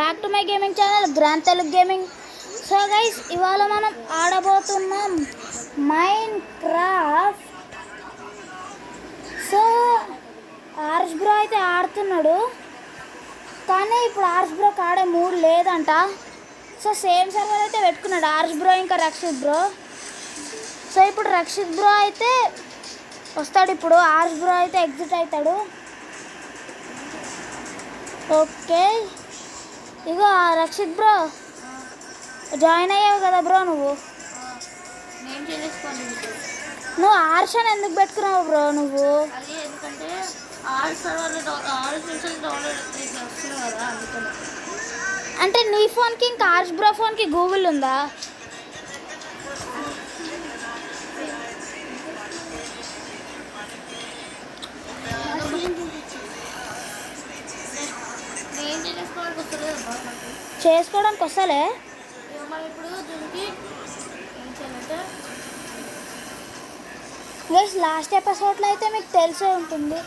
Back to my gaming channel grand Telugu gaming. So guys, ఇవాళ మనం ఆడబోతున్నాం mine craft. So ఆర్స్ bro అయితే ఆడుతున్నాడు, కానీ ఇప్పుడు ఆర్స్ బ్రోకి ఆడే మూడ్ లేదంట. సో సేమ్ సర్వర్ అయితే పెట్టుకున్నాడు ఆర్స్ బ్రో ఇంకా రక్షిత్ బ్రో. సో ఇప్పుడు రక్షిత్ బ్రో అయితే వస్తాడు, ఇప్పుడు ఆర్స్ బ్రో అయితే ఎగ్జిట్ అవుతాడు. ఓకే, ఇగో రక్షిత్ బ్రో జాయిన్ అయ్యావు కదా బ్రో. నువ్వు ఆర్షన్ ఎందుకు పెట్టుకున్నావు బ్రో? నువ్వు అంటే నీ ఫోన్కి ఇంకా ఆర్ష్ బ్రో ఫోన్కి గూగుల్ ఉందా? చేసుకోవడానికి వస్తలే. గైస్, లాస్ట్ ఎపిసోడ్లో అయితే మీకు తెలిసే ఉంటుంది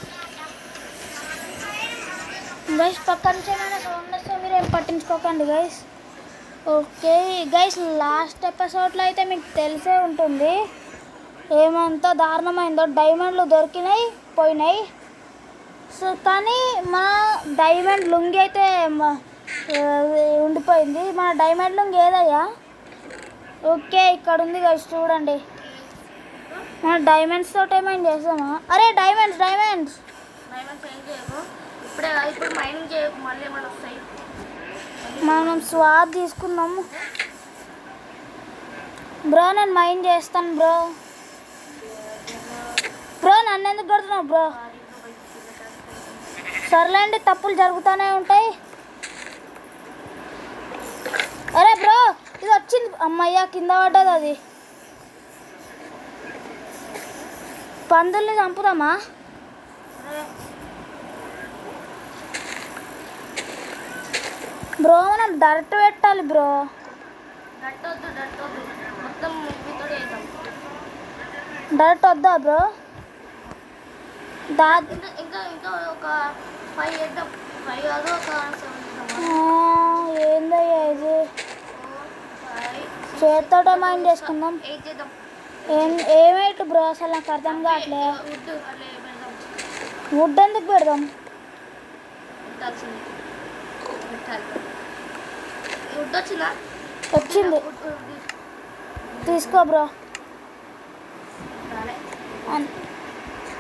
గైస్. పక్క నుంచి ఏమైనా సౌండ్ వస్తే మీరు ఏం పట్టించుకోకండి గైస్. ఓకే గైస్, లాస్ట్ ఎపిసోడ్లో అయితే మీకు తెలిసే ఉంటుంది ఏమంత దారుణమైందో. డైమండ్లు దొరికినాయి, పోయినాయి. సో కానీ మన డైమండ్ లుంగి అయితే ఉండిపోయింది. మన డైమండ్ లుంగి ఏదయ్యా? ఓకే, ఇక్కడ ఉంది గైస్, చూడండి. మన డైమండ్స్ తోటి ఏమైనా చేస్తామా? అరే డైమండ్స్ డైమండ్స్ మనం స్వాద్ తీసుకున్నాము బ్రో. నేను మైన్ చేస్తాను బ్రో. బ్రో నన్ను ఎందుకు కొడుతున్నావు బ్రో? సర్లేండి, తప్పులు జరుగుతూనే ఉంటాయి. అరే బ్రో, ఇది వచ్చింది. అమ్మయ్య, కింద పడ్డది అది. పందుల్ని చంపుదామా? బ్రో మనం డర్ట్ పెట్టాలి బ్రో. డర్ట్ వద్దా బ్రో? ఏందయ్యా ఇది? చేతితో మైండ్ చేసుకుందాం. ఏమైతే బ్రో అసలు నాకు అర్థం కావట్లే. వుడ్ ఎందుకు పెడదాం? వచ్చింది, తీసుకో బ్రో.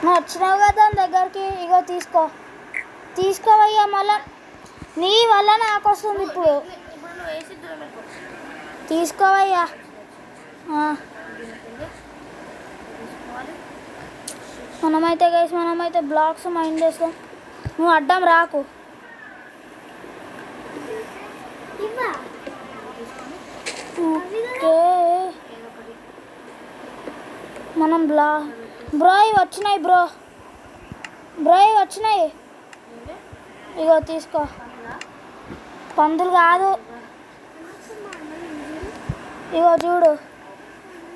నువ్వు వచ్చినావు కదా దాని దగ్గరికి, ఇగో తీసుకో. తీసుకోవయ్యా, మళ్ళా నీ వల్ల నాకు వస్తుంది ఇప్పుడు. తీసుకోవయ్యా. మనమైతే బ్లాక్స్ మైండ్ చేస్తాం. నువ్వు అడ్డం రాకు. ఓకే, మనం బ్రో ఇవి వచ్చినాయి బ్రో. ఇవి వచ్చినాయి, ఇగో తీసుకో. పందులు కాదు, ఇగో చూడు,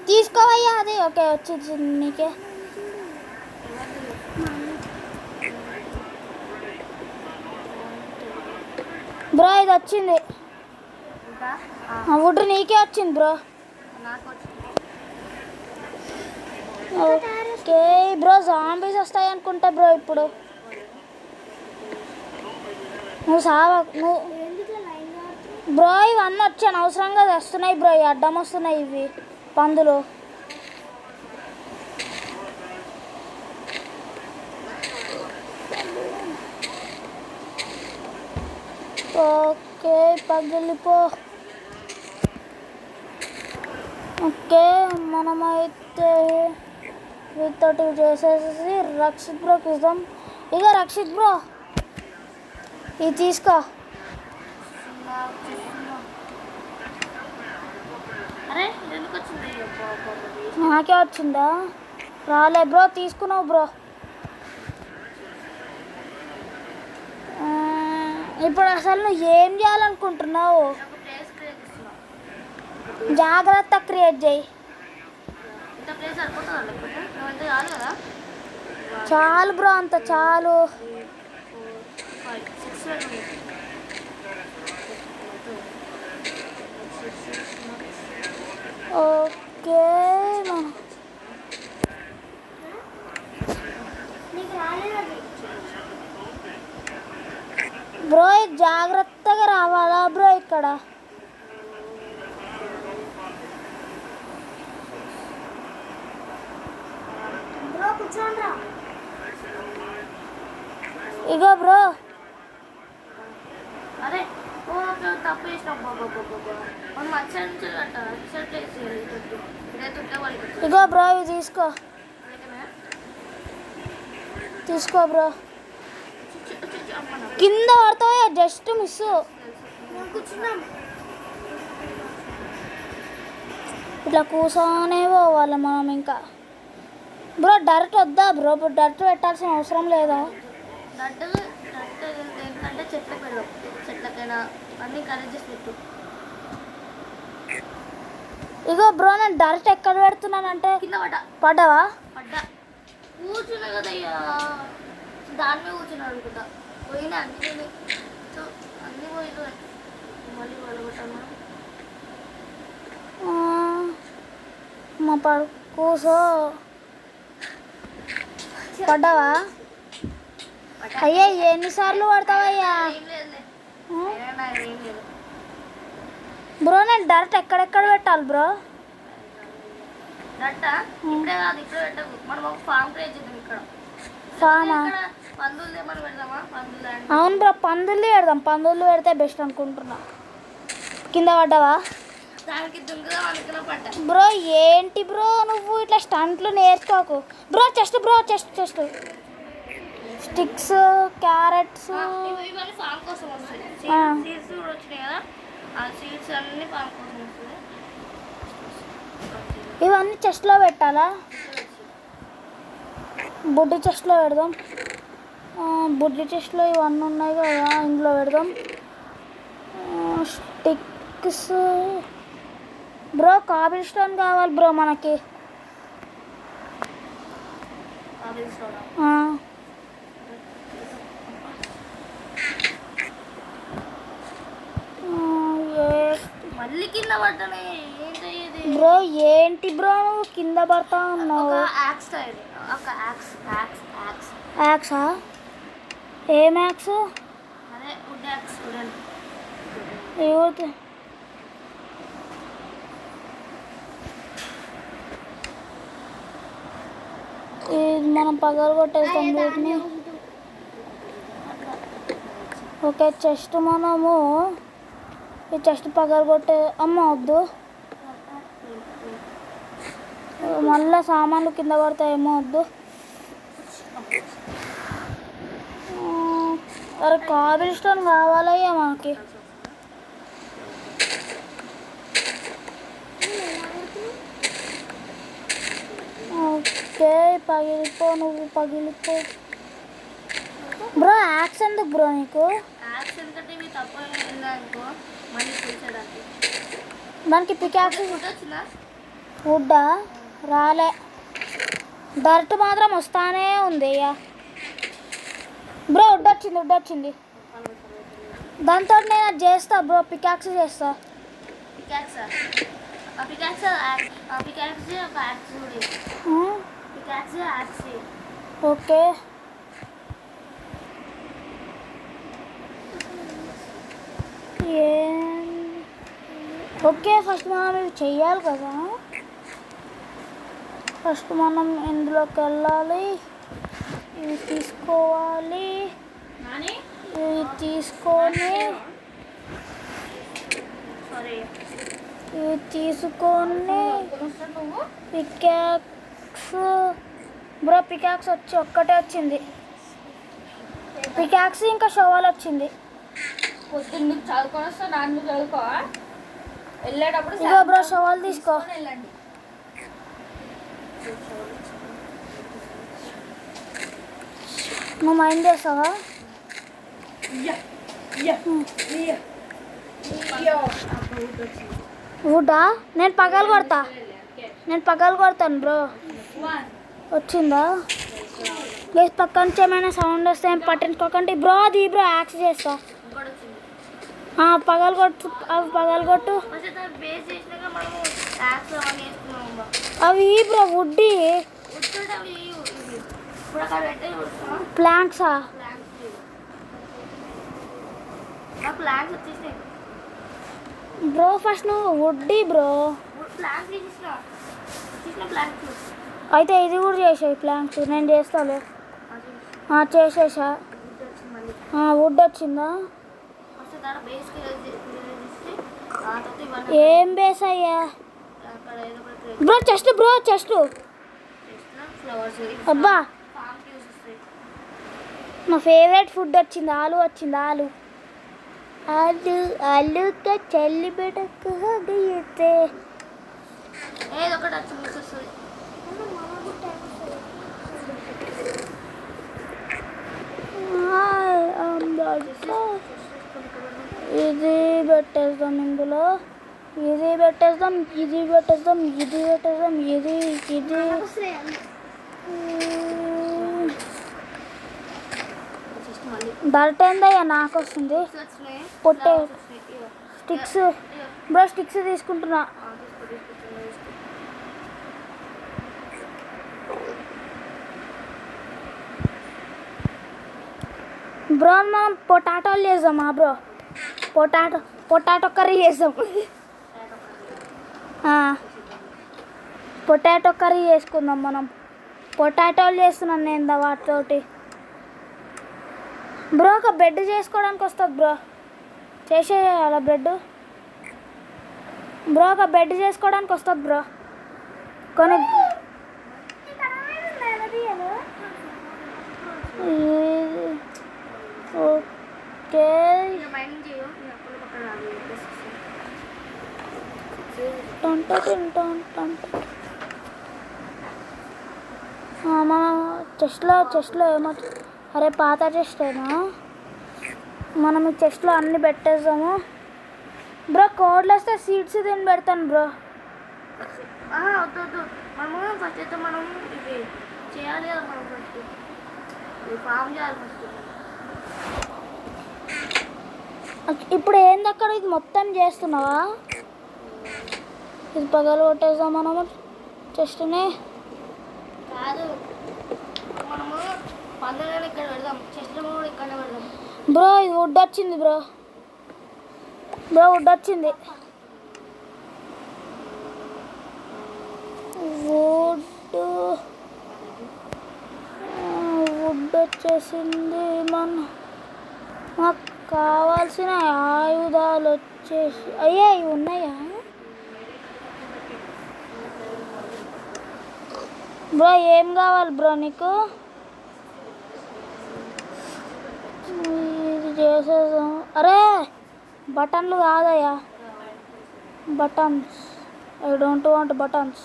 తీసుకోవయ్యా. అది ఓకే, వచ్చింది నీకే. బ్రో ఇది వచ్చింది, వుడ్ నీకే వచ్చింది బ్రో. ఓకే బ్రో, జాంబీస్ వస్తాయి అనుకుంటా బ్రో. ఇప్పుడు నువ్వు బ్రో ఇవన్నీ వచ్చాను అవసరంగా వస్తున్నాయి బ్రో. ఇవి అడ్డం వస్తున్నాయి, ఇవి పందులు. ఓకే పగిలిపో. ఓకే, మనమైతే వీటితోటి చేసేసి రక్షిత్ బ్రోకి ఇద్దాం. ఇక రక్షిత్ బ్రో ఇది తీసుకో. నాకే వచ్చిందా? రాలే బ్రో, తీసుకున్నావు బ్రో. ఇప్పుడు అసలు నువ్వు ఏం చేయాలనుకుంటున్నావు? జాగ్రత్త క్రియేట్ చేయి. చాలు బ్రో, అంత చాలు. బ్రో జాగ్రత్తగా రావాలా బ్రో ఇక్కడ. ఇగో బ్రో అరే ఓ తప్పు చేసినాం మనం ఇగో బ్రో ఇవి తీసుకో తీసుకో బ్రో. కింద పడతావా జస్ట్ మిస్. ఇట్లా కూర్చొనే పోవాలి మనం ఇంకా. బ్రో డైరెక్ట్ వద్దా బ్రో? డైరెక్ట్ పెట్టాల్సిన అవసరం లేదా? దేనికంటే చెట్లకు పెడదాం, చెట్లకైనా అన్నీ కరెక్ట్ చేసి పెట్టు. ఇగో బ్రో నేను డైరెక్ట్ ఎక్కడ పెడుతున్నానంటే కింద పడ్డావా? పడ్డా కూర్చున్నా కదయ్యా, దాని మీద కూర్చున్నాడు అనుకుంటా. పోయినా అన్నీ పోయిన మళ్ళీ వెళ్ళగొట్టాను. మా కూసో పడ్డావా? అయ్యా ఎన్నిసార్లు పడతావయ్యా? బ్రో నేను డైరెక్ట్ ఎక్కడెక్కడ పెట్టాలి బ్రో? ఇక్కడే కాదు, ఇక్కడ పెట్టకు. మనం ఒక ఫామ్ క్రియేట్ చేద్దాం ఇక్కడ. ఫామా? పందులు ఏమని పెడదామా? పందులు అవును బ్రో పందులు పెడదాం. పందులు పెడితే బెస్ట్ అనుకుంటున్నా. కింద పడ్డావా? దానికి దుంగదాం అనుకున్నా పడ్డా. బ్రో ఏంటి బ్రో నువ్వు ఇట్లా స్టంట్లు నేర్చుకోకు bro. Chest bro chest sticks carrots ఇవన్నీ ఫామ్ కోసం వస్తాయి. సీడ్స్ కూడా వచ్చినాయి కదా, ఆ సీడ్స్ అన్ని ఫామ్ కోసం వస్తాయి. ఇవన్నీ చెస్ట్లో పెట్టాలా? బుడ్డి చెస్ట్లో పెడదాం. బుడ్డి చెస్ట్లో ఇవన్నీ ఉన్నాయి కదా, ఇందులో పెడదాం. స్టిక్స్ బ్రో కాబుల్ స్టోన్ కావాలి బ్రో మనకి. మళ్ళీ కింద పడ్డానే ఏంటి బ్రో? ఏంటి బ్రో నువ్వు కింద పడతా ఉన్నావు? యాక్సా? ఏం యాక్స్? అదే వుడ్ యాక్స్ చూడండి. ఇది మనం పగలు కొట్టేస్తాం వీటిని. ఓకే చెస్ట్ మనము ఈ చెస్ట్ పగలు కొట్టే అమ్మ వద్దు, మళ్ళీ సామాన్లు కింద పడతాయేమో వద్దు. అరే కాబుల్ స్టోన్ కావాలయ్యా మనకి. ఓకే పగిలిపో, నువ్వు పగిలిపో బ్రో. యాక్స్ ఎందుకు బ్రో నీకు? యాక్స్ ఎందుకంటే ఇవి తక్కువ వెళ్ళానుకో మళ్ళీ కూర్చోడానికి. దానికి పికాక్స్ వచ్చిందా? వుడ్డా రాలే, డర్ట్ మాత్రం వస్తానే ఉంది అయ్యా. బ్రో వుడ్ వచ్చింది. దాంతో నేను అది చేస్తా బ్రో, పికాక్స్ చేస్తా. పికాక్స్ ఒక యాక్స్ చూడు. Pickaxe axe okay. Okay first మనం ఇవి చెయ్యాలి కదా. ఫస్ట్ మనం ఇందులోకి వెళ్ళాలి, ఇవి తీసుకోవాలి, ఇవి తీసుకొని పికాక్స్ బ్రో. పికాక్స్ వచ్చి ఒక్కటే వచ్చింది. పికాక్స్ ఇంకా షోవాల్ వచ్చింది. పొద్దున్న చదువుకొని వస్తా, దాన్ని చదువుకో. వెళ్ళేటప్పుడు ఇగో బ్రో షోవాల్ తీసుకో. వెళ్ళండి. నువ్వు మైండ్ చేస్తావా? వుడ్డా? నేను పగలు కొడతాను బ్రో. వచ్చిందా? ప్లీజ్ పక్క నుంచి ఏమైనా సౌండ్ వస్తే ఏం పట్టించుకోకండి బ్రో. అది బ్రో యాక్స్ చేస్తా. పగలగొట్టు, అవి పగలగొట్టు. అవి బ్రో వుడ్డి ప్లాంక్సా? ప్లాన్స్ వచ్చేసినాయి. బ్రో ఫస్ట్ నువ్వు వుడ్డి బ్రో. ప్లాన్స్ తీసిన ప్లాన్స్. అయితే ఇది కూడా చేసాయి ప్లాంక్స్. నేను చేస్తాలే. చేసేసా. వుడ్ వచ్చిందా? ఏం బేస్ అయ్యా బ్రో? Chest bro, chest. అబ్బా నా ఫేవరెట్ ఫుడ్ వచ్చింది. ఆలు వచ్చింది. ఆలు ఆలు ఆలు కా చల్లి బెడకు హగితే ఏదో ఒకటి వచ్చి వస్తుంది. ఇది పెట్టేద్దాం, ఇందులో ఇది పెట్టేద్దాం, ఇది పెట్టేద్దాం, ఇది పెట్టేద్దాం, ఇది ఇది దర్టేందయ్యా నాకు వస్తుంది. పొట్టే స్టిక్స్ బ్రో, స్టిక్స్ తీసుకుంటున్నా. బ్రో మనం పొటాటోలు చేద్దామా బ్రో? పొటాటో కర్రీ చేద్దాం. పొటాటో కర్రీ చేసుకుందాం మనం. పొటాటోలు చేస్తున్నాను నేను వాటితోటి. బ్రో ఒక బెడ్ చేసుకోవడానికి వస్తుంది బ్రో. చేసేయాల బెడ్ బ్రో. ఒక బెడ్ చేసుకోవడానికి వస్తుంది బ్రో. కొన్ని ఓకే మన చెస్ట్లో ఏమో. అరే పాత చెస్టేనా? మనం ఈ చెస్ట్లో అన్నీ పెట్టేద్దాము బ్రో. కోడ్లు వస్తే సీడ్స్ తిని పెడతాను బ్రో. వద్దు మనము ఫస్ట్ అయితే మనం ఇది చేయాలి కదా. మనం ఫస్ట్ ఫామ్ చేయాలి ఫస్ట్. ఇప్పుడు ఏంది అక్కడ? ఇది మొత్తం చేస్తున్నావా? ఇది పగలు కొట్టేద్దాం మనము చెస్ట్ని. కాదు, మనము పందులని ఇక్కడ పెడదాం, చెస్ట్లు కూడా ఇక్కడ పెడదాం బ్రో. ఇది వుడ్ వచ్చింది బ్రో. వుడ్ వచ్చింది. వుడ్ వచ్చేసింది. మాకు కావాల్సిన ఆయుధాలు వచ్చేసి అయ్యా ఇవి ఉన్నాయా బ్రో? ఏం కావాలి బ్రో నీకు? ఇది చేసేద్దాం. అరే బటన్లు కాదయ్యా, buttons. I don't want buttons.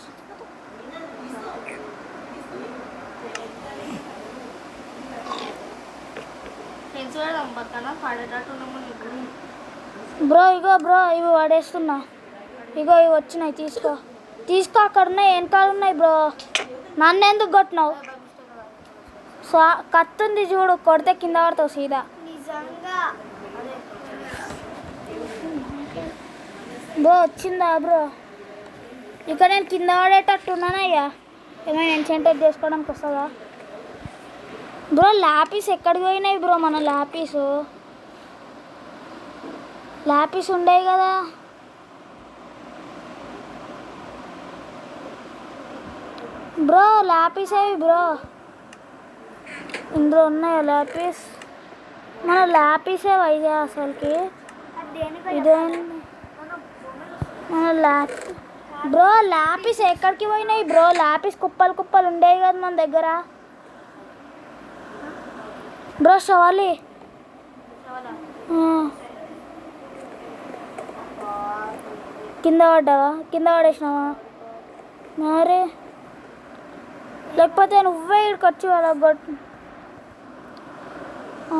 Bro ego bro, ఇవి పడేస్తున్నా. ఇగో ఇవి వచ్చినాయి, తీసుకో. అక్కడ ఉన్నాయి, వెనకాల ఉన్నాయి బ్రో. నన్ను ఎందుకు కొట్టినావు? కత్తుంది చూడు, కొడితే కింద పడతావు సీదా. బ్రో వచ్చిందా బ్రో? ఇక్కడ నేను కింద పడేటట్టున్నానయ్యా. ఏమైనా ఎన్చెంటర్ చేసుకోవడానికి వస్తుందా బ్రో? ల్యాపీస్ ఎక్కడికి పోయినాయి బ్రో? మన ల్యాపీస్ ఉండేవి కదా బ్రో. ల్యాపీస్ అవి బ్రో, ఇందులో ఉన్నాయా ల్యాపీస్? మన ల్యాపీసే వైజా అసలుకి. ఇదే మన బ్రో. ల్యాపీస్ ఎక్కడికి పోయినాయి బ్రో? ల్యాపీస్ కుప్పలు ఉండేవి కదా మన దగ్గర బ్రో. షవాలి కింద పడ్డావా? కింద పడేసినావా మరి? లేకపోతే నువ్వే ఇక్కడికి వచ్చి వాళ్ళ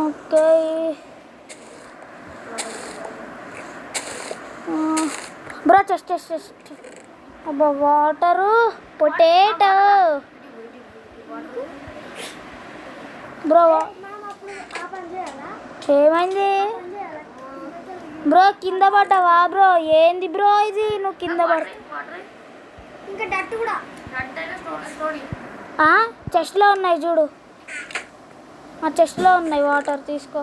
ఓకే బ్రో. చెస్ట్ అబ్బా వాటరు, పొటాటో బ్రో. ఏమైంది బ్రో? కింద పడ్డావా బ్రో? ఏంది బ్రో ఇది? నువ్వు కింద పడ చెస్ట్లో ఉన్నాయి చూడు. చెస్ట్లో ఉన్నాయి వాటర్, తీసుకో.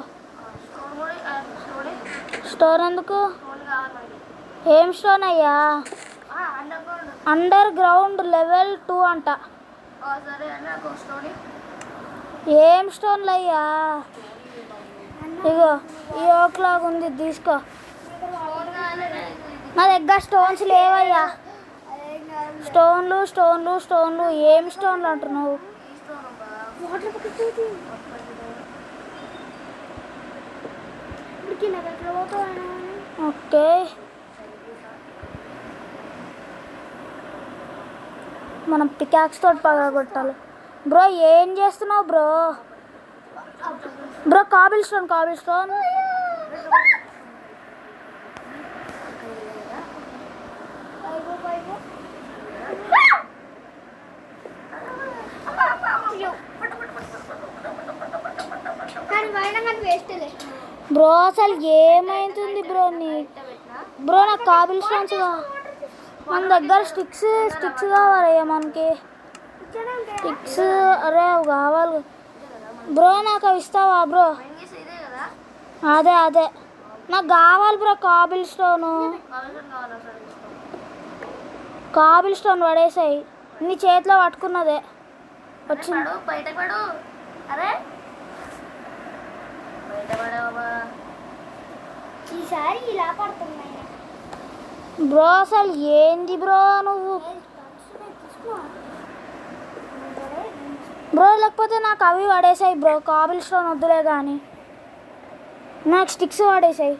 స్టోర్ ఎందుకు? స్టోన్ కావాలి మనకి. ఏం స్టోన్ అయ్యా? Under ground. Under ground level 2 అంట. సరే అని నాకు స్టోన్. ఏం స్టోన్లు అయ్యా? ఇగో ఈ ఓక్ లాగా ఉంది, తీసుకో. స్టోన్ కావాలి. నా దగ్గర స్టోన్స్ లేవయ్యా. స్టోన్లు స్టోన్లు స్టోన్లు ఏం స్టోన్లు అంటున్నావు? ఈ స్టోన్ అబ్బా. ఓకే, మనం పికాక్స్ తోటి పగలగొట్టాలి. బ్రో ఏం చేస్తున్నావు bro? Bro cobble stone, Kabul stone. Bro అసలు ఏమైతుంది బ్రో నీ? బ్రో నాకు కాబుల్ స్టోన్స్ మన దగ్గర స్టిక్స్ కావాలయ్యా మనకి. స్టిక్స్ అరే అవి కావాలి బ్రో. నాకు అవి ఇస్తావా బ్రో? అదే నాకు కావాలి bro cobble stone. Cobble stone పడేసాయి, నీ చేతిలో పట్టుకున్నదే వచ్చింది. ఈసారి ఇలా పడుతున్నాయి బ్రో. అసలు ఏంది బ్రో నువ్వు? బ్రో లేకపోతే నాకు అవి పడేసాయి బ్రో. కాబుల్ స్టోన్ వద్దులే కానీ నాకు స్టిక్స్ పడేసాయి.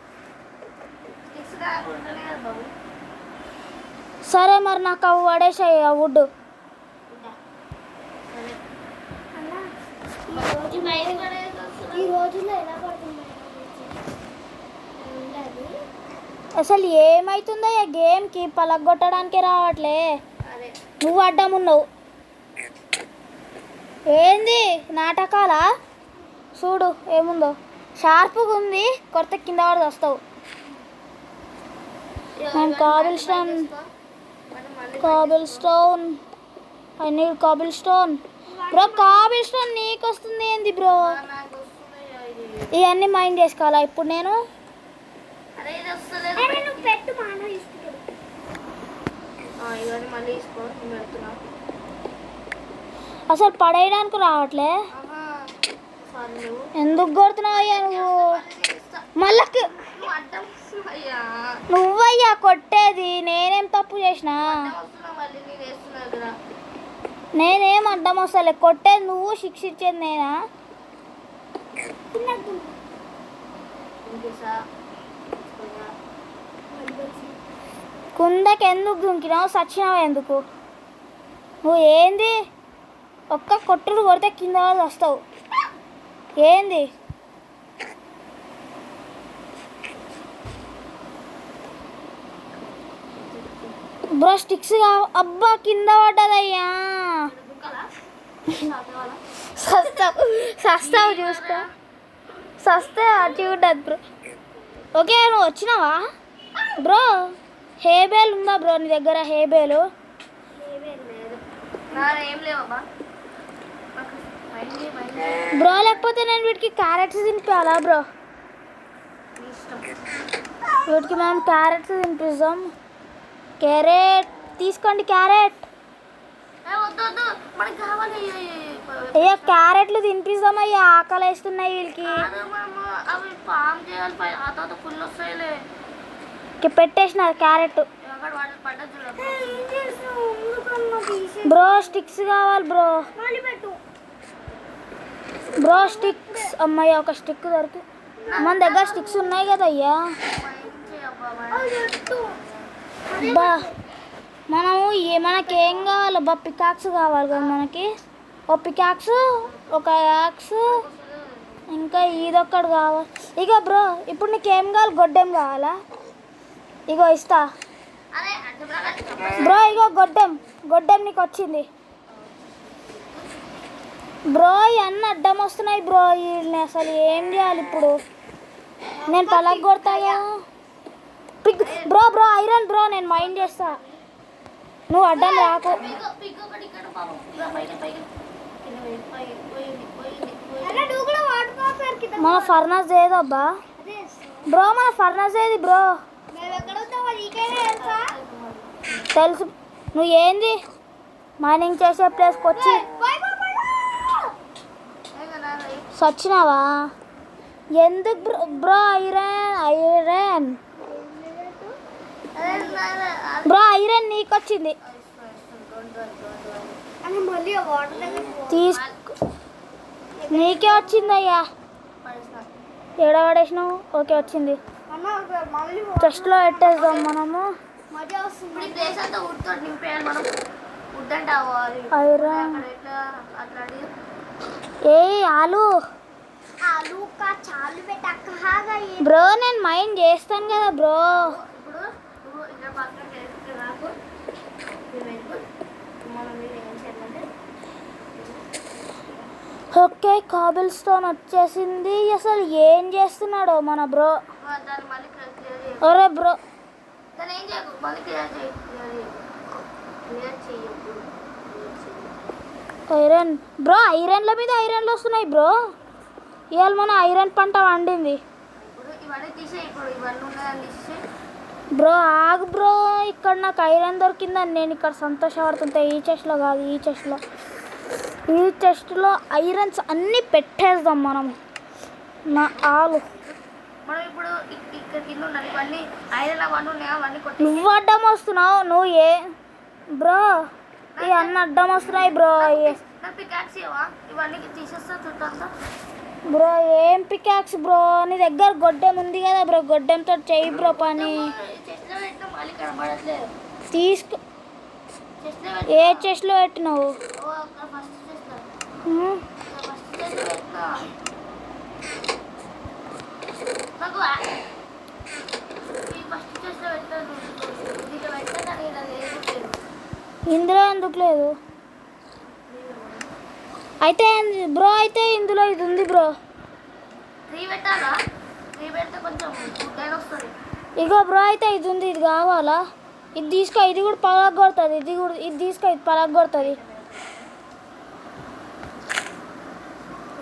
సరే మరి నాకు అవి పడేసాయి, ఆ వుడ్. ఈ రోజుల్లో ఎలా పడుతున్నాయి అసలు ఏమవుతుందో ఈ గేమ్కి? పలగొట్టడానికే రావట్లే. నువ్వు అడ్డం ఉన్నావు. ఏంది నాటకాలా? చూడు ఏముందో, షార్ప్గా ఉంది, కొత్త కింద పడి వస్తావు. నేను Kabul stone I need Kabul stone. Bro cobble stone నీకు వస్తుంది ఏంది బ్రో? ఇవన్నీ మైండ్ చేసుకోవాలా ఇప్పుడు నేను? అసలు పడేయడానికి రావట్లే. ఎందుకు కొడుతున్నావు అయ్యా నువ్వు? మళ్ళా నువ్వయ్యా కొట్టేది, నేనేం తప్పు చేసినా? నేనేం అడ్డం వస్తలే, కొట్టేది నువ్వు, శిక్ష ఇచ్చేది నేనా? కుందకి ఎందుకు దుంకినావు? సచ్చినావు ఎందుకు? నువ్వు ఏంది ఒక్క కొట్టుడు కొడితే కింద వాళ్ళు వస్తావు ఏంది? బ్రో స్టిక్స్ అబ్బా కింద పడ్డదయ్యా. సస్తావు చూసుకో, సస్తే అటు ఉండదు బ్రో. ఓకే నువ్వు వచ్చినావా బ్రో? హేబేల్ ఉందా బ్రో నీ దగ్గర? హేబేలు బ్రో, లేకపోతే నేను వీటికి క్యారెట్స్ తినిపించాలా బ్రో? వీటికి మనం క్యారెట్స్ తినిపిస్తాం. క్యారెట్ తీసుకోండి, క్యారెట్. అయ్యా క్యారెట్లు తినిపిస్తామయ్యా, ఆకలి వేస్తున్నాయి వీళ్ళకి. పెట్టేసిన క్యారెట్. బ్రో స్టిక్స్ కావాలి బ్రో. బ్రో స్టిక్స్ అమ్మాయి ఒక స్టిక్ దొరికి. మన దగ్గర స్టిక్స్ ఉన్నాయి కదా అయ్యా. బా మనకేం కావాలి బా? పికాక్స్ కావాలి కదా మనకి. ఒక పికాక్స్, ఒక యాక్స్, ఇంకా ఇదొక్కడు కావాలి. ఇగో బ్రో ఇప్పుడు నీకేం కావాలి? గొడ్డెం కావాలా? ఇగో ఇస్తా బ్రో. ఇగో గొడ్డెం నీకు వచ్చింది బ్రో. ఇవన్నీ అడ్డం వస్తున్నాయి బ్రో. వీళ్ళని అసలు ఏం చేయాలి ఇప్పుడు? నేను పలగొడతాయా బ్రో? ఐరన్ బ్రో, నేను మైండ్ చేస్తా, నువ్వు అడ్డం రాకు. మన ఫర్నాస్ ఏదబ్బా? బ్రో మన ఫర్నస్ ఏది బ్రో? మేము ఎక్కడ ఉంటామో నీకైనా తెలుసా? తెలుసు. నువ్వు ఏంది మైనింగ్ చేసే ప్లేస్కి వచ్చి సచ్చినావా? ఎందుకు bro? Bro iron bro, iron నీకు వచ్చింది. మళ్ళీ వాటర్ దగ్గర తీసుకో, నీకే వచ్చింది అయ్యా. ఏడ పడేసినావు? ఓకే వచ్చింది. అన్న మళ్ళీ చెస్ట్లో పెట్టేద్దాం మనము. మజా వస్తుంది. ఇప్పుడు ఈ ప్లేస్ అంతా వుడ్తో నింపేయాలి మనం. వుడ్ అంటావు అది ఐరన్ అక్కడ ఎట్లా అట్లాంటి ఏ ఆలు ఆలు కా చాలు పెట్టాగా బ్రో, నేను మైండ్ చేస్తాను కదా బ్రో. ఇప్పుడు నువ్వు ఇక్కడ పక్కన చేస్తే నాకు మనం ఏం చేయాలంటే ఓకే, కాబుల్ స్టోన్ వచ్చేసింది. అసలు ఏం చేస్తున్నాడో మన బ్రో. దాన్ని మళ్ళీ క్లియర్ చేయ. ఒరే బ్రో, దాన్ని ఏం చేయకు, మళ్ళీ క్లియర్ చేయి. క్లియర్ చేయకు. ఐరన్ బ్రో, ఐరన్ల మీద ఐరన్లు వస్తున్నాయి బ్రో. ఇవాళ మన ఐరన్ పంట వండింది ఇప్పుడు ఇవన్నీ తీసేయి. ఇప్పుడు ఇవన్నీ ఉన్నాయని తీసేయి. బ్రో. ఆగు బ్రో, ఇక్కడ నాకు ఐరన్ దొరికిందని నేను ఇక్కడ సంతోషపడుతుంటా. ఈ చెస్ట్లో కాదు, ఈ చెస్ట్లో. ఈ చెస్ట్లో ఐరన్స్ అన్నీ పెట్టేద్దాం మనం. నా ఆలు మనం ఇప్పుడు ఇక్కడ కింద ఉండాలి. ఇవన్నీ ఐరన్ అవన్నీ ఉన్నాయా? అవన్నీ కొట్టి నువ్వు అడ్డం వస్తున్నావు. నువ్వు ఏ బ్రో, ఈ అన్న అడ్డం వస్తున్నాయి బ్రో. నాకు పికాక్స్ ఇవ్వవా? ఇవన్నీ తీసేస్తా చుట్టంతా. బ్రో ఏం పికాక్స్ బ్రో? నీ దగ్గర గొడ్డెం ఉంది కదా బ్రో, గొడ్డెంతో చెయ్యి బ్రో పని. చెస్ట్లో పెట్టినా మళ్ళీ కనబడట్లేదు. తీసుకో. చెస్ట్లో ఏ చెస్ట్లో పెట్టినావు? అక్కడ ఫస్ట్ చేస్తా. ఫస్ట్ చేసి పెట్టినా నాకు ఈ ఫస్ట్ చేస్లో పెట్టాను. దీంట్లో పెట్టా కానీ ఇలా లేదు. ఇందులో ఎందుకు లేదు? అయితే బ్రో, అయితే ఇందులో ఇది ఉంది బ్రో. 3 పెట్టాలా? 3 పెడితే కొంచెం ఫుడ్ వస్తుంది. ఇగో బ్రో, అయితే ఇది ఉంది, ఇది కావాలా? ఇది తీసుకో, ఇది కూడా పలగొడుతుంది. ఇది కూడా, ఇది తీసుకో, ఇది పలగొడుతుంది.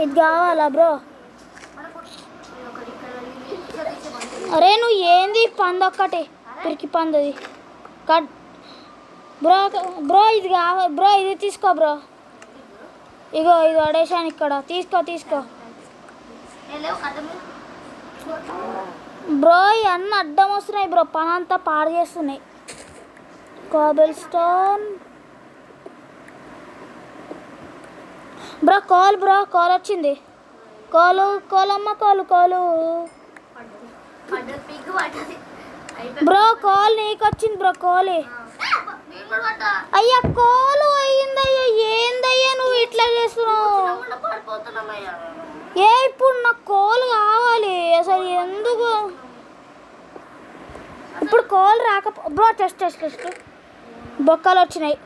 ఇది కావాలా బ్రో? మనకు ఒకటి ఇక్కడ తీసే అరే నువ్వు ఏంది పంది ఒక్కటి పిరికి పందది కట్ బ్రో. బ్రో ఇది కావాలి బ్రో, ఇది తీసుకో బ్రో. ఇగో ఇది పడేసాను ఇక్కడ, తీసుకో. బ్రో ఇవన్నీ అడ్డం వస్తున్నాయి బ్రో, పని అంతా పాడు చేస్తున్నాయి. Kabul stone bro. కాల్ వచ్చింది. కోలమ్మ కాలు బ్రో. కాల్ నీకు వచ్చింది బ్రో. కోలి అయ్యా, కోలు అయ్యిందయ్యా. ఏందయ్యా నువ్వు ఇట్లా చేస్తున్నావు? ఏ ఇప్పుడు నాకు కోల్ కావాలి అసలు. ఎందుకు ఇప్పుడు కోల్ రాకపో బ్రో? టెస్ట్ బొక్కలు వచ్చినాయి.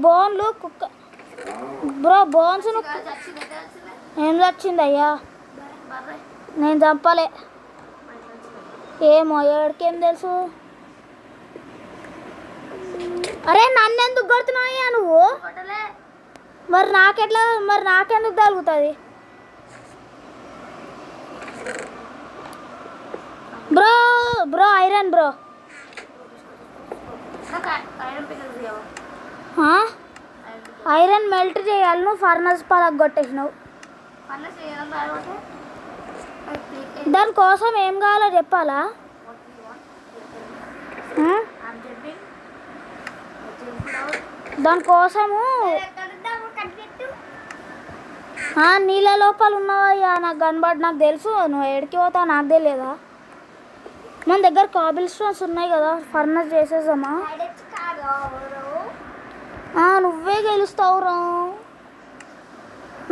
బోన్లు కుక్క బ్రో. బోన్స్ ఏం వచ్చింది అయ్యా? నేను చంపలే. ఏమో ఎవరికేం తెలుసు. అరే నన్ను ఎందుకు కొడుతున్నావయ్యా నువ్వు? మరి నాకెందుకు తగులుతుంది bro? Iron bro. Iron melt చేయాలి. నువ్వు ఫర్నస్ పలగొట్టేసినావు. దానికోసం ఏం కావాలో చెప్పాలా? దానికోసము నీళ్ళ లోపల ఉన్నావయ్యా. నాకు కనబడి, నాకు తెలుసు నువ్వు ఎడికి పోతావు. నాకు తెలియదా? మన దగ్గర కాబుల్ స్టోన్స్ ఉన్నాయి కదా, ఫర్నస్ చేసేసామా? నువ్వే గెలుస్తావురా,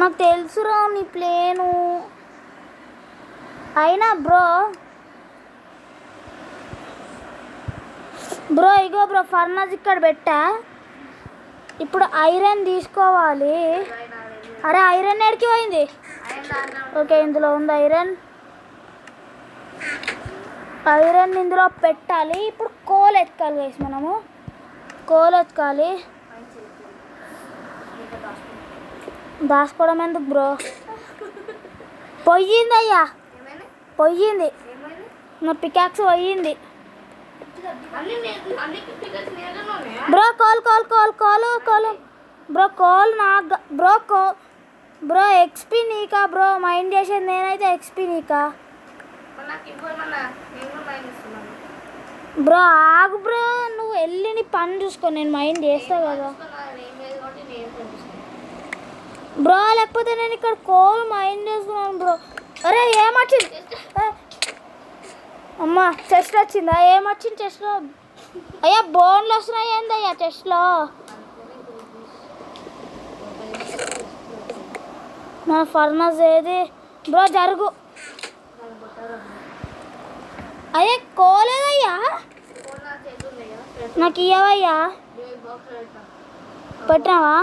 నాకు తెలుసురా నీ ప్లేను. అయినా బ్రో ఇగో బ్రో, ఫర్నస్ ఇక్కడ పెట్టా. ఇప్పుడు ఐరన్ తీసుకోవాలి. అరే ఐరన్ ఎడికి పోయింది? ఓకే, ఇందులో ఉంది ఐరన్. ఇందులో పెట్టాలి. ఇప్పుడు కోల్ ఎత్తుకాలి గైస్. మనము కోల్ ఎత్తుకాలి. దాచుకోవడం ఎందుకు బ్రో? పోయిందయ్యా, ఏమైనా పోయింది. ఏమైంది నా పికాక్స్ పోయింది. అన్ని పికల్స్ నేర్చుకున్నా ఉన్నాయా bro call call call call call bro call నాకు బ్రో ఎక్స్పీ నీకా బ్రో, మైండ్ చేసేది నేనైతే ఎక్స్పీ నీకా నాకు ఇవ్వమన్నా నేను కూడా మైండ్ ఇస్తున్నాను. బ్రో. ఆగు బ్రో, నువ్వు వెళ్ళి నీ పని చూసుకో, నేను మైండ్ చేస్తా కదా ఏం లేదు కాబట్టి నేను పంపిస్తాను. బ్రో. లేకపోతే నేను ఇక్కడ కోల్ మైండ్ చేస్తున్నాను బ్రో. అరే ఏమొచ్చింది? అమ్మా చెస్ట్ వచ్చిందా? ఏమొచ్చింది చెస్ట్లో? అయ్యా బోన్లు వస్తున్నాయి ఏందయ్యా చెస్ట్లో? మన ఫర్నస్ ఏది బ్రో? జరుగు. అయ్యే కోలేదయ్యా, నాకు ఇవ్వవయ్యా. పెట్టినావా?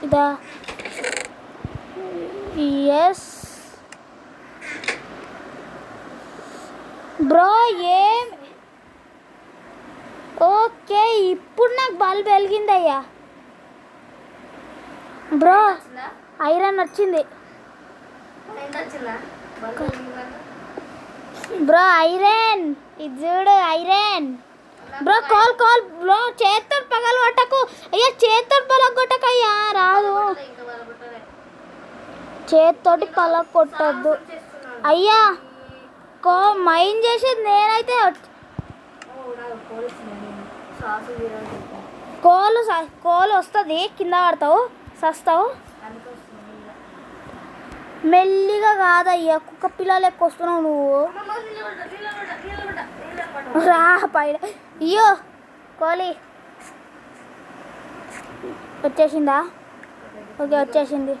ఇదా? Yes bro. ఏం ఓకే, ఇప్పుడు నాకు బల్బ్ వెలిగిందయ్యా బ్రో. ఐరన్ వచ్చింది బ్రో. ఐరన్ ఇది చూడు, iron bro. Call call bro. చేత్తో పగలు కొట్టకు అయ్యా, చేత్తో పగలగొట్టకు అయ్యా, రాదు. చేత్తోటి పగల కొట్టద్దు అయ్యా. మైండ్ చేసేది నేనైతే. కోలు వస్తుంది, కింద పడతావు, సస్తావు. మెల్లిగా కాదయ్యా, కుక్క పిల్లలు ఎక్కువ వస్తున్నావు నువ్వు. రా పైన. అయ్యో కోలి వచ్చేసిందా? ఓకే వచ్చేసింది.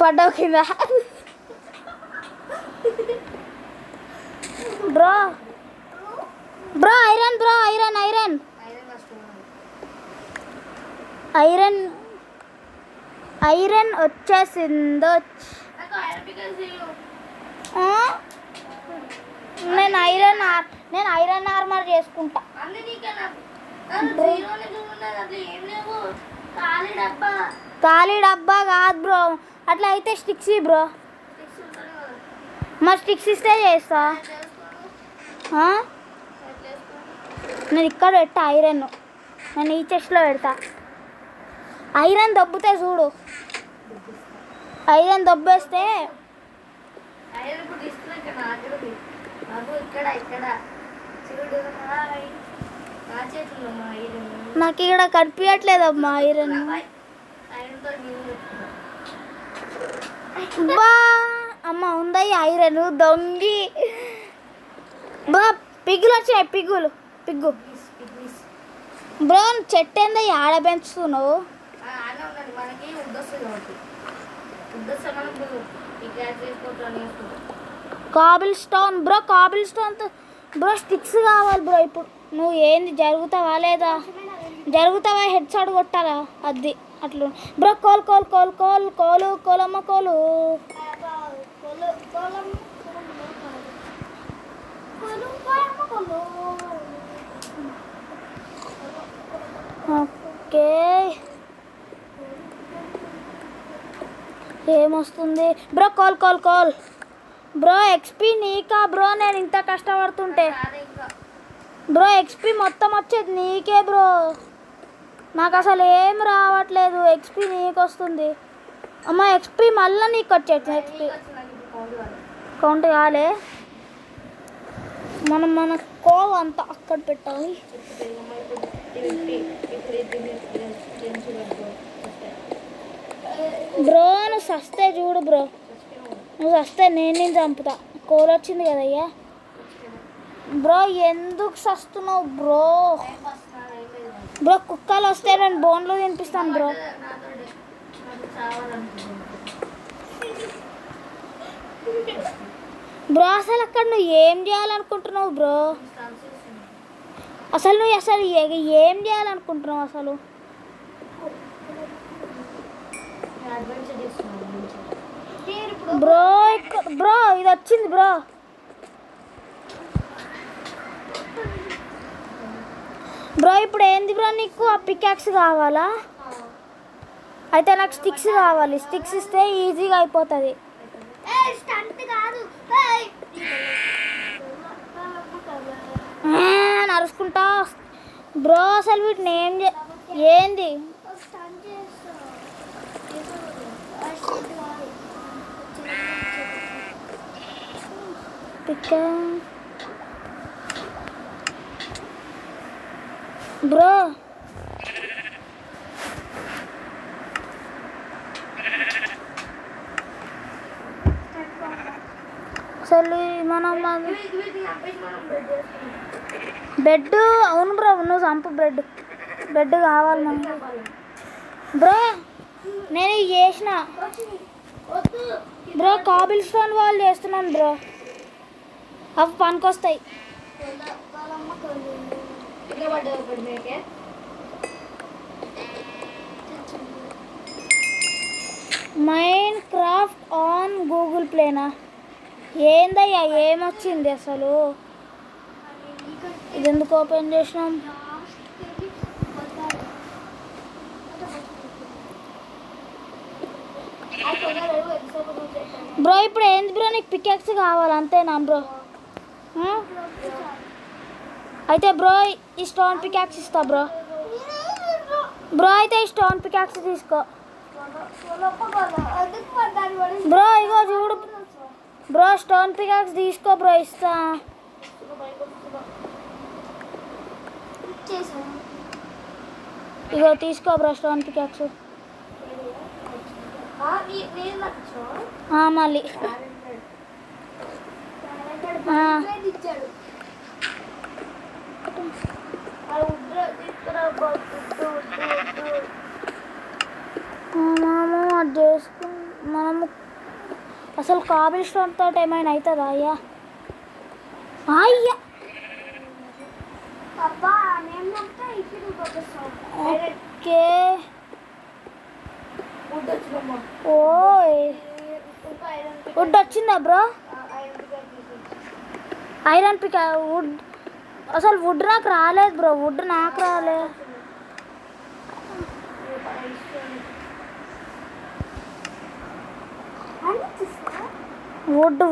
పడ్డావు కింద bro. Bro iron bro, iron iron iron iron వచ్చేసిందో. నేను ఐరన్ ఆర్మర్ చేసుకుంటా. ఖాళీ డబ్బా కాదు బ్రో, అట్లా అయితే స్టిక్స్ బ్రో. మరి స్టిక్స్ ఇస్తే చేస్తా. నేను ఇక్కడ పెట్టా ఐరన్, నేను ఈ చెస్ట్లో పెడతా. ఐరన్ దబ్బుతే చూడు, ఐరన్ దబ్బేస్తే నాకు ఇక్కడ కనిపించట్లేదమ్మా ఐరన్. బా అమ్మ ఉందయ్య ఐరన్ దొంగి. బా పిగ్గులు వచ్చాయి, పిగ్గు బ్రో. చెట్టు ఏందయ్య ఆడ పెంచుతున్నావు? Cobble stone bro, cobble stone bro. Sticks కావాలి బ్రో. ఇప్పుడు నువ్వు ఏంది జరుగుతావా లేదా? జరుగుతావా? హెడ్ షాట్ కొట్టాలా? అది అట్లా bro. Coal coal coal coal కోలు కోలమ్మ కోలు. ఓకే ఏమొస్తుంది bro? Call call call bro. XP నీకా బ్రో? నేను ఇంత కష్టపడుతుంటే బ్రో ఎక్స్పీ మొత్తం వచ్చేది నీకే బ్రో. నాకు అసలు ఏం రావట్లేదు. ఎక్స్పీ నీకు వస్తుంది అమ్మ. ఎక్స్పీ మళ్ళీ నీకు వచ్చేది. ఎక్స్పీ కౌంట్ కాలే. మన కోవ్ అంతా అక్కడ పెట్టాలి బ్రో. నువ్వు సస్తే చూడు బ్రో, నువ్వు సస్తే నేను చంపుతా. కోల్ వచ్చింది కదయ్యా బ్రో. ఎందుకు సస్తున్నావు బ్రో? బ్రో కుక్కలు వస్తే నేను బోన్లు తినిపిస్తాను బ్రో. బ్రో అసలు అక్కడ నువ్వు ఏం చేయాలనుకుంటున్నావు బ్రో? నువ్వు ఏం చేయాలనుకుంటున్నావు అసలు? బ్రో బ్రో ఇది వచ్చింది బ్రో. బ్రో ఇప్పుడు ఏంది బ్రో నీకు ఆ పికాక్స్ కావాలా? అయితే నాకు స్టిక్స్ కావాలి. స్టిక్స్ ఇస్తే ఈజీగా అయిపోతుంది. నరుచుకుంటా బ్రో. అసలు వీటిని ఏంది పిక్క బ్రో? అసలు మనం బెడ్ అవును బ్రో, నువ్వు చంపు. బెడ్ కావాలి మనకి బ్రో. నేను ఇది చేసిన బ్రో. కాబుల్ స్టోన్ వాళ్ళు చేస్తున్నాను బ్రో. అవి పనికొస్తాయి. మైన్ క్రాఫ్ట్ ఆన్ గూగుల్ ప్లేనా? ఏందయ్యా ఏమొచ్చింది అసలు? ఇది ఎందుకు ఓపెన్ చేసినాం? బ్రో ఇప్పుడు ఏంది బ్రో నీకు పికాక్స్ కావాలి అంతేనా బ్రో? అయితే బ్రో ఈ స్టోన్ పికాక్స్ ఇస్తా బ్రో. అయితే ఈ స్టోన్ పికాక్స్ తీసుకో బ్రో. ఇగో చూడు బ్రో, స్టోన్ పికాక్స్ తీసుకో బ్రో, ఇస్తా. ఇగో తీసుకో బ్రో స్టోన్ పికాక్స్. మళ్ళీ మనము అసలు కాబుల్ స్టోన్ తోటి ఏమైనా అవుతుందా? అయ్యా ఓకే. ఓయ్ వుడ్ వచ్చిందా బ్రో? ఐరన్ పికా వుడ్ అసలు వుడ్ నాకు రాలేదు బ్రో. వుడ్ నాకు రాలేదు. వుడ్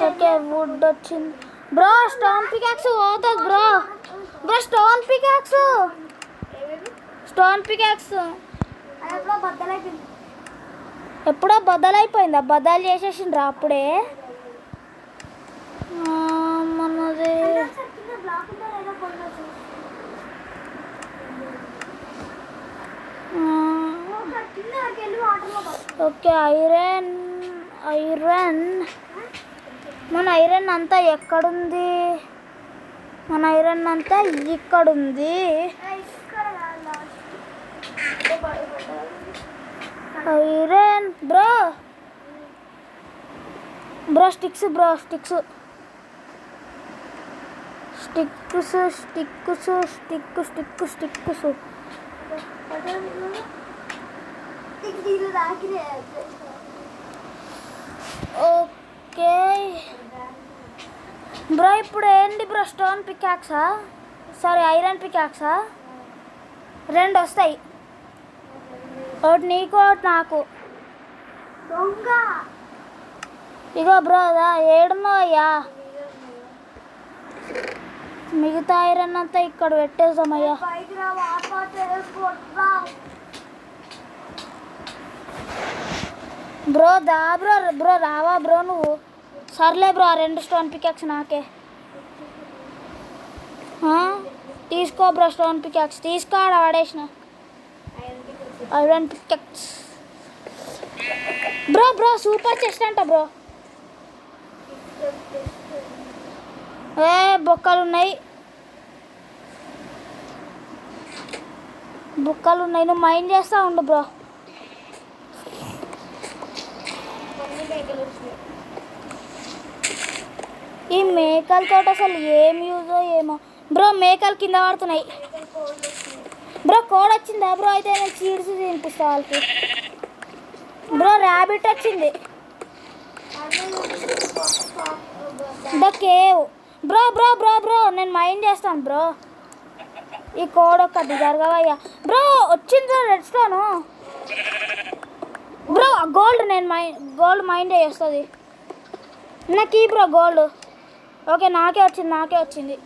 ఓకే వుడ్ వచ్చింది బ్రో. స్టోన్ పికాక్స్ పోతుంది బ్రో. స్టోన్ పికాక్స్ ఎప్పుడో బద్దలైపోయిందా? బద్దలు చేసేసిండ్రా అప్పుడే? మనది ఓకే. ఐరన్ మన ఐరన్ అంతా ఎక్కడుంది? మన ఐరన్ అంతా ఇక్కడుంది. Iron bro. Sticks bro. Sticks okay bro. ఇప్పుడు ఏంటి బ్రో? స్టోన్ పికాక్సా? సారీ ఐరన్ పికాక్సా? రెండు వస్తాయి. ఒకటి నీకు ఒకటి నాకు. ఇగో బ్రో ఏడున్నావు అయ్యా? మిగతా ఐరన్ అంతా ఇక్కడ పెట్టేసామయ్యా. బ్రో రావా బ్రో నువ్వు? సర్లే బ్రో, ఆ రెండు స్టోన్ పికాక్స్ నాకే. తీసుకో బ్రో స్టోన్ పికాక్స్. తీసుకో, ఆడ వాడేసిన iron pickaxe. Bro super chest అంట బ్రో. బొక్కలు ఉన్నాయి. నువ్వు మైండ్ చేస్తా ఉండు బ్రో. ఈ మేకలతో అసలు ఏం యూజో ఏమో బ్రో. మేకలు కింద పడుతున్నాయి బ్రో. కోడ్ వచ్చిందా బ్రో? అయితే నేను సీడ్స్ తినిపిస్తా వాళ్ళకి బ్రో. ర్యాబిట్ వచ్చింది. The cave bro bro bro bro నేను మైండ్ చేస్తాను బ్రో. ఈ కోడ్ ఒక్కటి జరగవయ్యా బ్రో. వచ్చింది bro red stone bro. Gold నేను గోల్డ్ మైండ్ చేస్తుంది నాకు ఈ బ్రో గోల్డ్. ఓకే నాకే వచ్చింది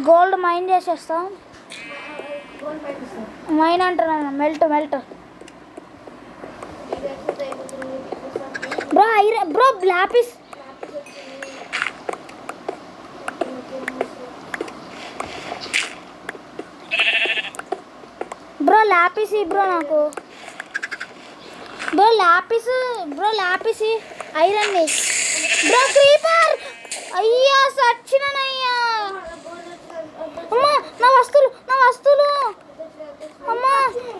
గోల్డ్ మైండ్ చేసేస్తాం. మైన్ అంటున్నాను melt bro. Iron bro lapis bro. Lapis bro నాకు bro lapis iron bro. Creeper అయ్యా సచ్చినయ్యా. అమ్మా నా వస్తువులు అమ్మా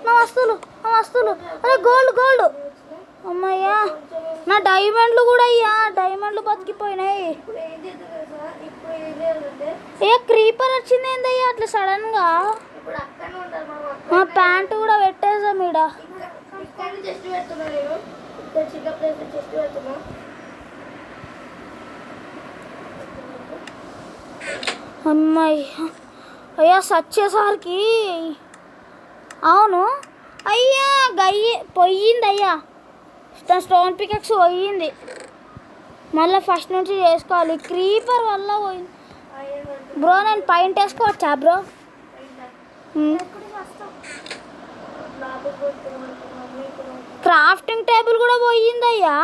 నా వస్తువులు. అరే గోల్డ్ అమ్మయ్యా. నా డైమండ్లు కూడా అయ్యా. డైమండ్లు బతికిపోయినాయి. ఏ క్రీపర్ వచ్చింది ఏందయ్యా అట్లా సడన్గా. మా ప్యాంటు కూడా పెట్టేసాం ఈడ. అమ్మయ్యా అయ్యా సచ్చేసరికి అవును అయ్యా పోయింది అయ్యా. స్టోన్ పికెక్స్ పోయింది. మళ్ళీ ఫస్ట్ నుంచి చేసుకోవాలి. క్రీపర్ వల్ల పోయింది బ్రో. నేను పైన వేసుకోవచ్చా బ్రో? క్రాఫ్టింగ్ టేబుల్ కూడా పోయిందయ్యా.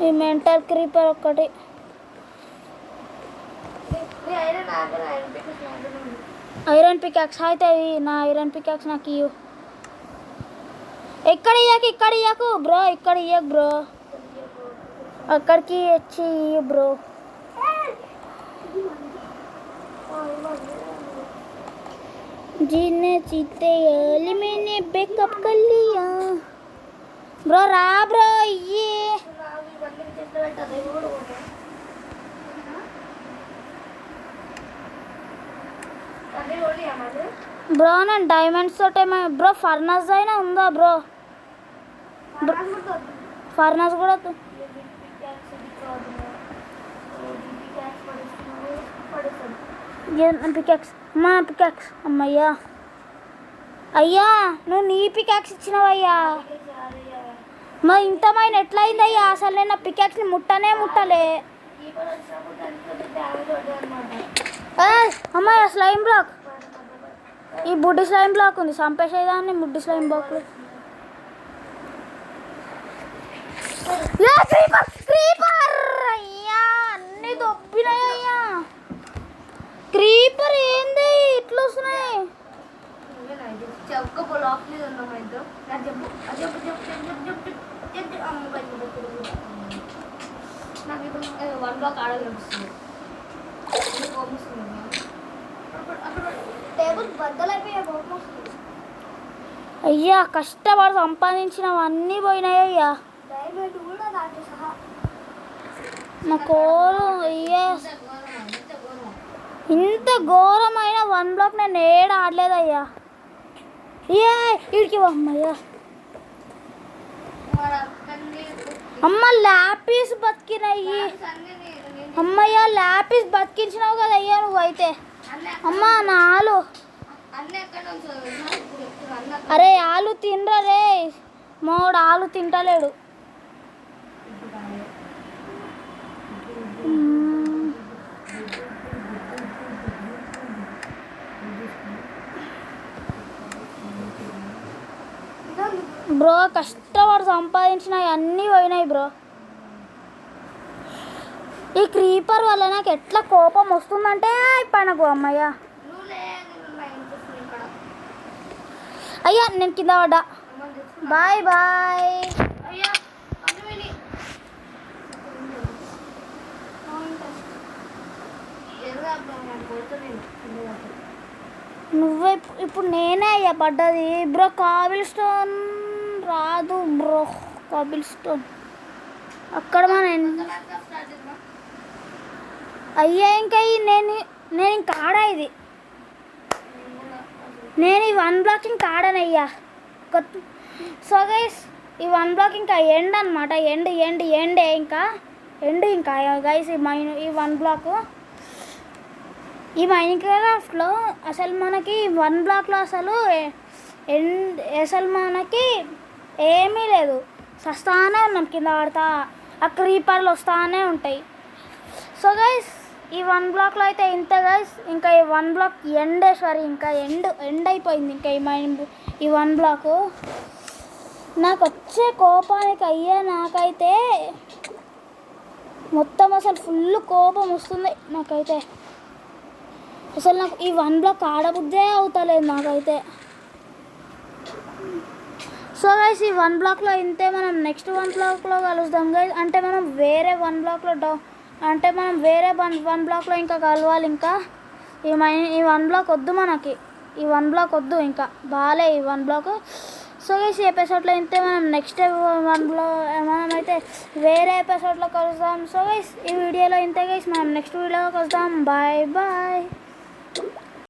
ఈ మెంటల్ క్రీపర్ ఒక్కటి. ఐరన్ పికాక్స్ అయితే నా ఐరన్ పికాక్స్ నాకు ఇవ్వు. ఇక్కడ ఇయ్యకు బ్రో. ఇక్కడ ఇయ్యకు బ్రో. అక్కడికి వచ్చి బ్రో. जीने जीते अली मैंने बैकअप कर लिया ब्रो. रा ब्रो ये బ్రో నేను డైమండ్స్ తోటే బ్రో. ఫర్నస్ అయినా ఉందా బ్రో? ఫర్నస్ కూడా పికాక్స్ మా పికాక్స్. అమ్మయ్యా అయ్యా నువ్వు నీ పికాక్స్ ఇచ్చినవయ్యా. మా ఇంత మైన్ ఎట్లయిందయ్యా? అసలు నేను నా పికాక్స్ని ముట్టలే. అమ్మాయి స్లైమ్ బ్లాక్. ఈ బుడ్డి స్లైమ్ బ్లాక్ ఉంది. చంపేసేదాన్ని బుడ్డి స్లైమ్ బ్లాక్. క్రీపర్ అయ్యా అన్ని దొబ్బినాయ్యా. క్రీపర్ ఏంది ఇట్లా వస్తున్నాయి? అయ్యా కష్టపడి సంపాదించినవన్నీ పోయినాయ్యా. మా కోరు అయ్యా ఇంత ఘోరమైన 1 బ్లాక్ నేను ఏడ ఆడలేదయ్యా. వీడికి అమ్మయ్యా. అమ్మ ల్యాపిస్ బతికినయ్యి. అమ్మయ్యా ల్యాపిస్ బతికించినావు కదయ్యా నువ్వైతే. అమ్మ నాలు అరే ఆలు తినరా రే. మోడు ఆలు తింటలేడు. బ్రో కష్టపడి సంపాదించినవి అన్నీ పోయినాయి బ్రో. ఈ క్రీపర్ వల్ల నాకు ఎట్లా కోపం వస్తుందంటే పనకు అమ్మయ్యా. అయ్యా నేను కింద పడ్డా. Bye bye. నువ్వే ఇప్పుడు నేనే అయ్యా పడ్డది బ్రో. కాబుల్ స్టోన్ రాదు బ్రో. కాబుల్ స్టోన్ అక్కడ అయ్యా ఇంకా నేను ఇంకా ఆడా ఇది. నేను ఈ 1 బ్లాక్ ఇంకా ఆడానయ్యా. సో గైస్ ఈ 1 బ్లాక్ ఇంకా ఎండ్ అనమాట. ఎండే ఇంకా గైస్ ఈ 1 బ్లాక్. ఈ మైన్క్రాఫ్ట్లో అసలు మనకి 1 బ్లాక్లో అసలు మనకి ఏమీ లేదు. సస్తానే ఉన్నాం కింద పడతా, ఆ క్రీపర్లు వస్తానే ఉంటాయి. సో గైస్ ఈ 1 బ్లాక్లో అయితే ఇంత గైస్. ఇంకా ఈ 1 బ్లాక్ ఇంకా ఎండ్ అయిపోయింది. ఇంకా ఈ 1 బ్లాక్ నాకు వచ్చే కోపానికి నాకైతే మొత్తం అసలు ఫుల్ కోపం వస్తుంది నాకైతే. అసలు నాకు ఈ 1 బ్లాక్ ఆడబుద్దే అవుతలేదు నాకైతే. సో గైస్ ఈ 1 బ్లాక్లో ఇంతే. మనం నెక్స్ట్ 1 బ్లాక్లో కలుద్దాం గైస్. అంటే మనం వేరే 1 బ్లాక్లో వేరే 1 బ్లాక్లో ఇంకా కలవాలి. ఇంకా ఈ 1 బ్లాక్ వద్దు మనకి. ఈ 1 బ్లాక్ వద్దు, ఇంకా బాలే ఈ 1 బ్లాక్. సో గైస్ ఈ ఎపిసోడ్లో ఇంతే. మనం నెక్స్ట్ 1లో మనమైతే వేరే ఎపిసోడ్లో కలుద్దాం. సో గైస్ ఈ వీడియోలో ఇంతే గైస్. మనం నెక్స్ట్ వీడియోలో కలుద్దాం. Bye bye.